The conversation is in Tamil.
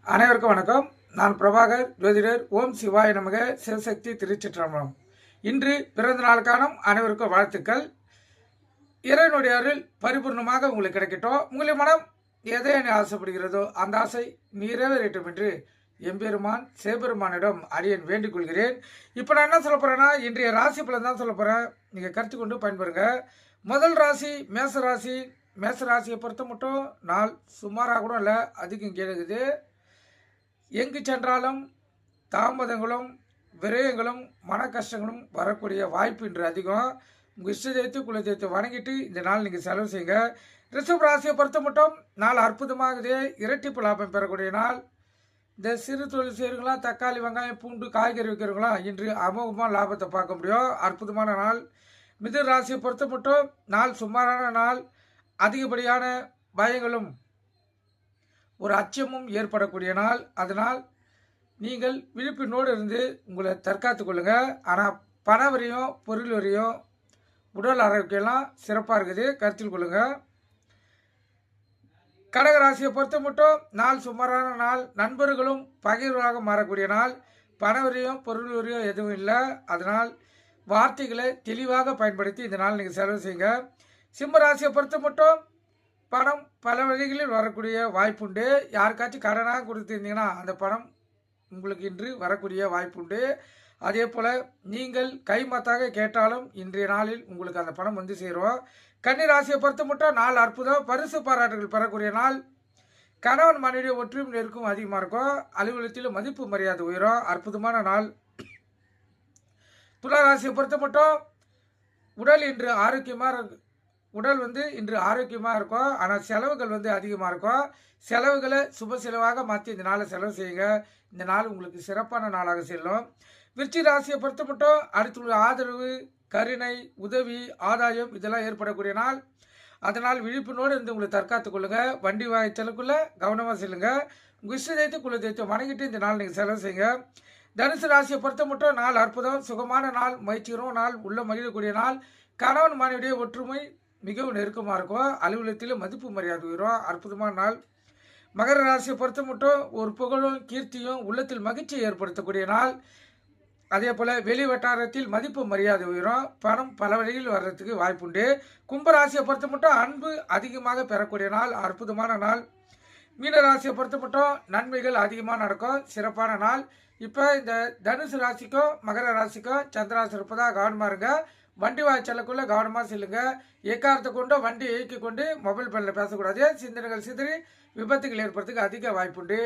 அனைவருக்கும் வணக்கம். நான் பிரபாகர் ஜோதிடர். ஓம் சிவாய நமக. சிவசக்தி திருச்சிற்றம்பலம். இன்று பிறந்த நாள் காணும் அனைவருக்கும் வாழ்த்துக்கள். இறைவனுடைய அருள் பரிபூர்ணமாக உங்களுக்கு கிடைக்கட்டும். உங்களுடைய மனம் எதை ஆசைப்படுகிறதோ அந்த ஆசை நிறைவேறட்டும் என்று எம்பெருமான் சிவபெருமானிடம் அடியன் வேண்டிக் கொள்கிறேன். இப்போ நான் என்ன சொல்ல போறேன்னா, இன்றைய ராசி பலன் தான் சொல்ல போறேன். நீங்கள் கருத்து கொண்டு பயன்பெறுங்க. முதல் ராசி மேசராசி. மேசராசியை பொறுத்த மட்டும் நாள் சுமாராக கூட இல்லை, அதிகம் கேளுக்குது. எங்கு சென்றாலும் தாமதங்களும் விரயங்களும் மன கஷ்டங்களும் வரக்கூடிய வாய்ப்பு இன்று அதிகம். உங்கள் இஷ்ட தெய்வத்தை குல தெய்வத்தை வணங்கிட்டு இந்த நாள் நீங்கள் செலவு செய்யுங்க. ரிஷப ராசியை பொறுத்த மட்டும் நாள் அற்புதமாகுது. இரட்டிப்பு லாபம் பெறக்கூடிய நாள். இந்த சிறு தொழில் செய்கிறவங்களாம் தக்காளி வெங்காயம் பூண்டு காய்கறி வைக்கிறவங்களாம் இன்று அமோகமான லாபத்தை பார்க்க முடியும். அற்புதமான நாள். மிதுன ராசியை பொறுத்த மட்டும் நாள் சுமாரான நாள். அதிகப்படியான பயங்களும் ஒரு அச்சமும் ஏற்படக்கூடிய நாள். அதனால் நீங்கள் விழிப்பினோடு இருந்து உங்களை தற்காத்து கொள்ளுங்கள். ஆனால் பண வரையும் பொருள் வரையும் உடல் ஆரோக்கியம்லாம் சிறப்பாக இருக்குது, கருத்தில் கொள்ளுங்கள். கடகராசியை பொறுத்த மட்டும் நாள் சுமாரான நாள். நண்பர்களும் பகைவராக மாறக்கூடிய நாள். பண வரையும் பொருள் வரையும் எதுவும் இல்லை. அதனால் வார்த்தைகளை தெளிவாக பயன்படுத்தி இந்த நாள் நீங்கள் செலவு செய்யுங்க. சிம்ம ராசியை பொறுத்த மட்டும் பணம் பல வழிகளில் வரக்கூடிய வாய்ப்புண்டு. யாருக்காச்சும் கடனாக கொடுத்துருந்தீங்கன்னா அந்த பணம் உங்களுக்கு இன்று வரக்கூடிய வாய்ப்புண்டு. அதே போல் நீங்கள் கைமாத்தாக கேட்டாலும் இன்றைய நாளில் உங்களுக்கு அந்த பணம் வந்து சேரும். கன்னி ராசியை பொறுத்த மட்டும் நாள் அற்புதம். பரிசு பாராட்டுகள் பெறக்கூடிய நாள். கணவன் மனைவி ஒற்றுமை நெருக்கம் அதிகமாக இருக்கும். அலுவலகத்தில் மதிப்பு மரியாதை உயரும். அற்புதமான நாள். துலா ராசியை பொறுத்த மட்டும் உடல் இன்று ஆரோக்கியமாக இன்று ஆரோக்கியமாக இருக்கும். ஆனால் செலவுகள் அதிகமாக இருக்கும். செலவுகளை சுப செலவாக மாற்றி இந்த நாளை செலவு செய்யுங்க. இந்த நாள் உங்களுக்கு சிறப்பான நாளாக செல்லும். விருச்சிக ராசியை பொறுத்த மட்டும் அடுத்துள்ள ஆதரவு, கருணை, உதவி, ஆதாயம் இதெல்லாம் ஏற்படக்கூடிய நாள். அதனால் விழிப்புணோடு இருந்து உங்களை தற்காத்துக் கொள்ளுங்க. வண்டி வாய்ச்சலுக்குள்ள கவனமாக செல்லுங்க. உங்கள் இஷ்ட தெய்வத்தை குல தெய்வத்தை வணங்கிட்டு இந்த நாள் நீங்கள் செலவு செய்யுங்க. தனுசு ராசியை பொறுத்த மட்டும் நாள் அற்புதம். சுகமான நாள். மகிழ்ச்சிகரமான நாள். உள்ள மகிழக்கூடிய நாள். கணவன் மனைவியுடைய ஒற்றுமை மிகவும் நெருக்கமாக இருக்கும். அலுவலகத்தில் மதிப்பு மரியாதை உயரும். அற்புதமான நாள். மகர ராசியை பொறுத்த மட்டும் ஒரு புகழும் கீர்த்தியும் உள்ளத்தில் மகிழ்ச்சியை ஏற்படுத்தக்கூடிய நாள். அதே போல் வெளி வட்டாரத்தில் மதிப்பு மரியாதை உயரும். பணம் பல வழியில் வர்றதுக்கு வாய்ப்புண்டு. கும்பராசியை பொறுத்த மட்டும் அன்பு அதிகமாக பெறக்கூடிய நாள். அற்புதமான நாள். மீன ராசியை பொறுத்த மட்டும் நன்மைகள் அதிகமாக நடக்கும். சிறப்பான நாள். இப்போ இந்த தனுசு ராசிக்கும் மகர ராசிக்கும் சந்திராசி இருப்பதாக கவனமாக இருங்க. வண்டி வாய்ச்சலுக்குள்ள கவனமாக செல்லுங்க. எக்காரத்தை கொண்டு வண்டி இயக்கி கொண்டு மொபைல் ஃபோனில் பேசக்கூடாது. சிந்தனைகள் சிதறி விபத்துகள் ஏற்படுறதுக்கு அதிக வாய்ப்புண்டு.